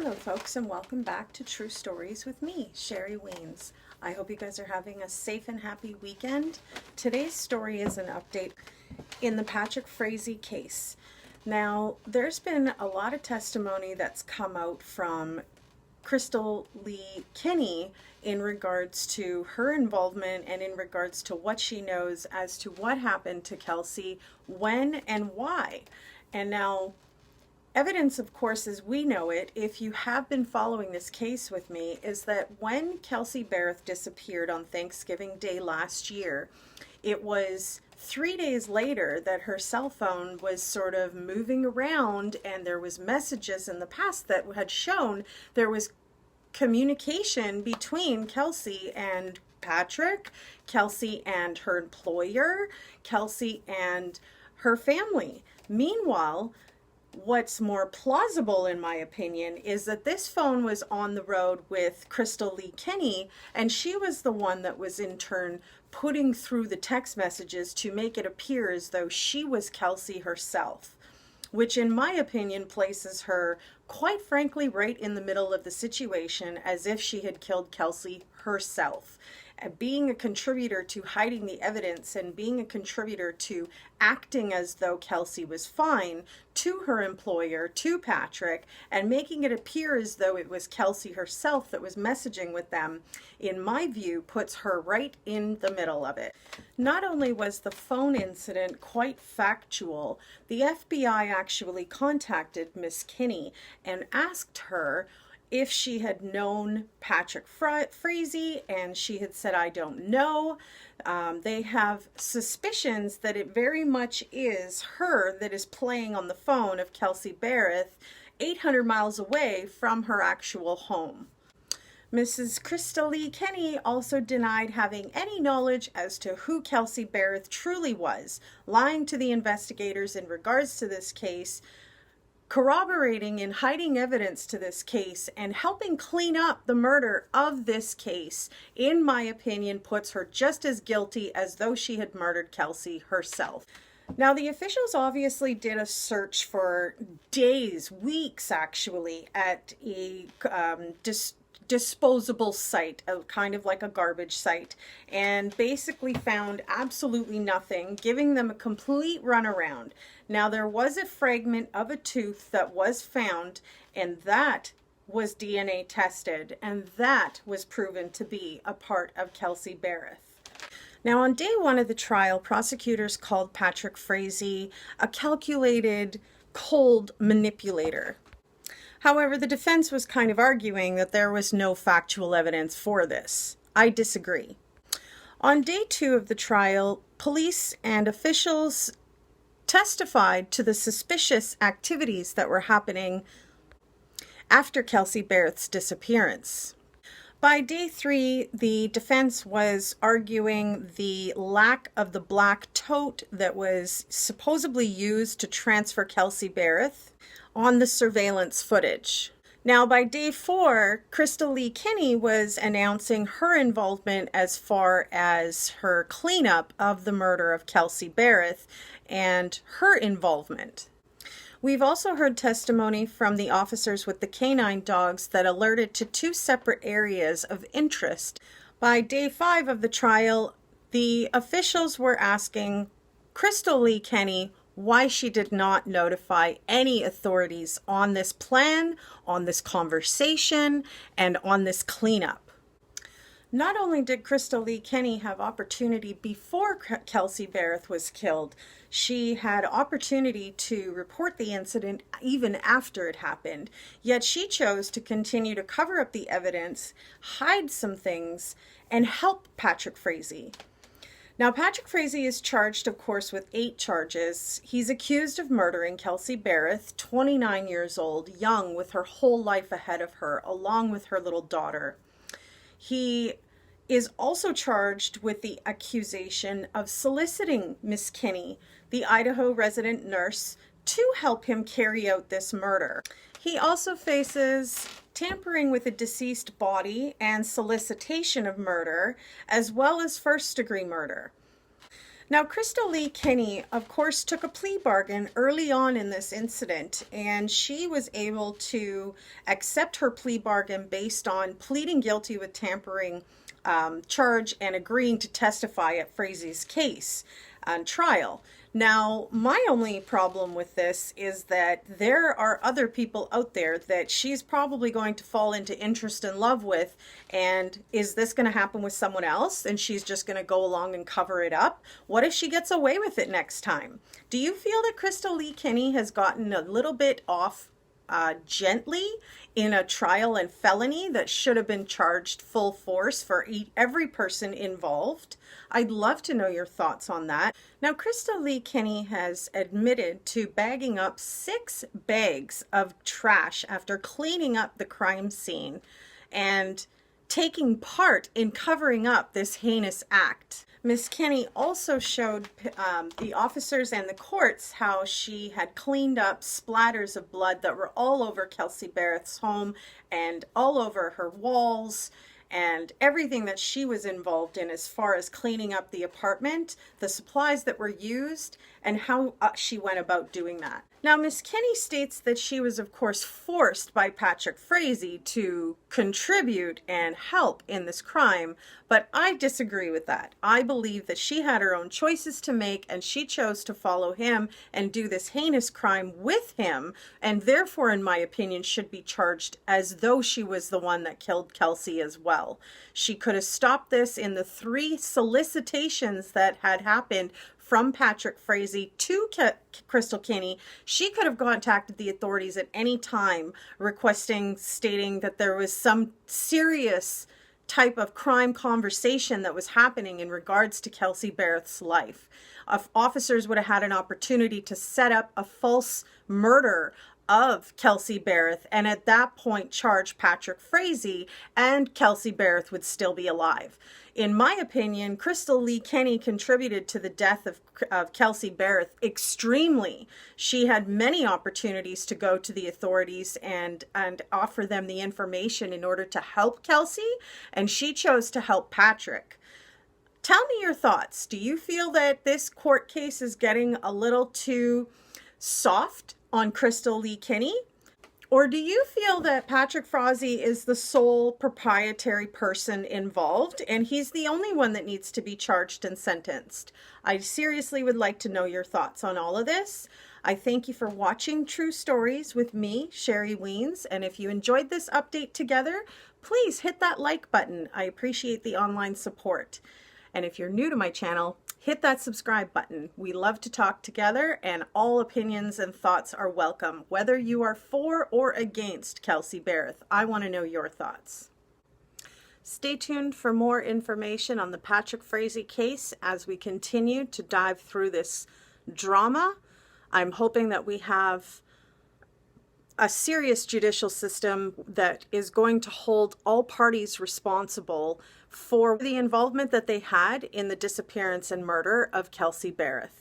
Hello folks, and welcome back to True Stories with me, Sherry Wiens. I hope you guys are having a safe and happy weekend. Today's story is an update in the Patrick Frazee case. Now, there's been a lot of testimony that's come out from Crystal Lee Kinney in regards to her involvement and in regards to what she knows as to what happened to Kelsey, when and why. And now, evidence, of course, as we know it, if you have been following this case with me, is that when Kelsey Barrett disappeared on Thanksgiving Day last year, it was 3 days later that her cell phone was sort of moving around, and there was messages in the past that had shown there was communication between Kelsey and Patrick, Kelsey and her employer, Kelsey and her family. Meanwhile, what's more plausible, in my opinion, is that this phone was on the road with Crystal Lee Kinney, and she was the one that was in turn putting through the text messages to make it appear as though she was Kelsey herself, which in my opinion places her, quite frankly, right in the middle of the situation, as if she had killed Kelsey herself. Being a contributor to hiding the evidence and being a contributor to acting as though Kelsey was fine to her employer, to Patrick, and making it appear as though it was Kelsey herself that was messaging with them, in my view, puts her right in the middle of it. Not only was the phone incident quite factual, the FBI actually contacted Miss Kinney and asked her if she had known Patrick Frazee, and she had said, I don't know. They have suspicions that it very much is her that is playing on the phone of Kelsey Barrett 800 miles away from her actual home. Mrs. Crystal Lee Kinney also denied having any knowledge as to who Kelsey Barrett truly was, lying to the investigators in regards to this case, corroborating and hiding evidence to this case, and helping clean up the murder of this case, in my opinion, puts her just as guilty as though she had murdered Kelsey herself. Now, the officials obviously did a search for days, weeks actually, at a disposable site, kind of like a garbage site, and basically found absolutely nothing, giving them a complete runaround. Now, there was a fragment of a tooth that was found, and that was DNA tested, and that was proven to be a part of Kelsey Barrett. Now, on day one of the trial, prosecutors called Patrick Frazee a calculated, cold manipulator. However, the defense was kind of arguing that there was no factual evidence for this. I disagree. On day two of the trial, police and officials testified to the suspicious activities that were happening after Kelsey Barrett's disappearance. By day three, the defense was arguing the lack of the black tote that was supposedly used to transfer Kelsey Barrett on the surveillance footage. Now, by day four, Crystal Lee Kinney was announcing her involvement as far as her cleanup of the murder of Kelsey Barrett and her involvement. We've also heard testimony from the officers with the canine dogs that alerted to two separate areas of interest. By day five of the trial, the officials were asking Crystal Lee Kinney why she did not notify any authorities on this plan, on this conversation, and on this cleanup. Not only did Crystal Lee Kinney have opportunity before Kelsey Barrett was killed, she had opportunity to report the incident even after it happened, yet she chose to continue to cover up the evidence, hide some things, and help Patrick Frazee. Now, Patrick Frazee is charged, of course, with 8 charges. He's accused of murdering Kelsey Barrett, 29 years old, young, with her whole life ahead of her, along with her little daughter. He is also charged with the accusation of soliciting Miss Kinney, the Idaho resident nurse, to help him carry out this murder. He also faces tampering with a deceased body and solicitation of murder, as well as first-degree murder. Now, Crystal Lee Kinney, of course, took a plea bargain early on in this incident, and she was able to accept her plea bargain based on pleading guilty with tampering charge and agreeing to testify at Frazie's case on trial. Now, my only problem with this is that there are other people out there that she's probably going to fall into interest and love with, and is this going to happen with someone else and she's just going to go along and cover it up? What if she gets away with it next time? Do you feel that Crystal Lee Kinney has gotten a little bit off gently in a trial and felony that should have been charged full force for every person involved? I'd love to know your thoughts on that. Now, Crystal Lee Kinney has admitted to bagging up 6 bags of trash after cleaning up the crime scene and taking part in covering up this heinous act. Miss Kinney also showed the officers and the courts how she had cleaned up splatters of blood that were all over Kelsey Barrett's home and all over her walls, and everything that she was involved in as far as cleaning up the apartment, the supplies that were used, and how she went about doing that. Now, Miss Kinney states that she was, of course, forced by Patrick Frazee to contribute and help in this crime, but I disagree with that. I believe that she had her own choices to make, and she chose to follow him and do this heinous crime with him, and therefore, in my opinion, should be charged as though she was the one that killed Kelsey as well. She could have stopped this in the 3 solicitations that had happened from Patrick Frazee to Crystal Kinney. She could have contacted the authorities at any time stating that there was some serious type of crime conversation that was happening in regards to Kelsey Barrett's life. Officers would have had an opportunity to set up a false murder of Kelsey Barrett, and at that point charge Patrick Frazee, and Kelsey Barrett would still be alive. In my opinion, Crystal Lee Kinney contributed to the death of Kelsey Barrett extremely. She had many opportunities to go to the authorities and offer them the information in order to help Kelsey, and she chose to help Patrick. Tell me your thoughts. Do you feel that this court case is getting a little too soft on Crystal Lee Kinney? Or do you feel that Patrick Frazee is the sole proprietary person involved and he's the only one that needs to be charged and sentenced? I seriously would like to know your thoughts on all of this. I thank you for watching True Stories with me, Sherry Wiens, and if you enjoyed this update together, please hit that like button. I appreciate the online support. And if you're new to my channel, hit that subscribe button. We love to talk together, and all opinions and thoughts are welcome, whether you are for or against Kelsey Barrett. I want to know your thoughts. Stay tuned for more information on the Patrick Frazee case as we continue to dive through this drama. I'm hoping that we have a serious judicial system that is going to hold all parties responsible for the involvement that they had in the disappearance and murder of Kelsey Barrett.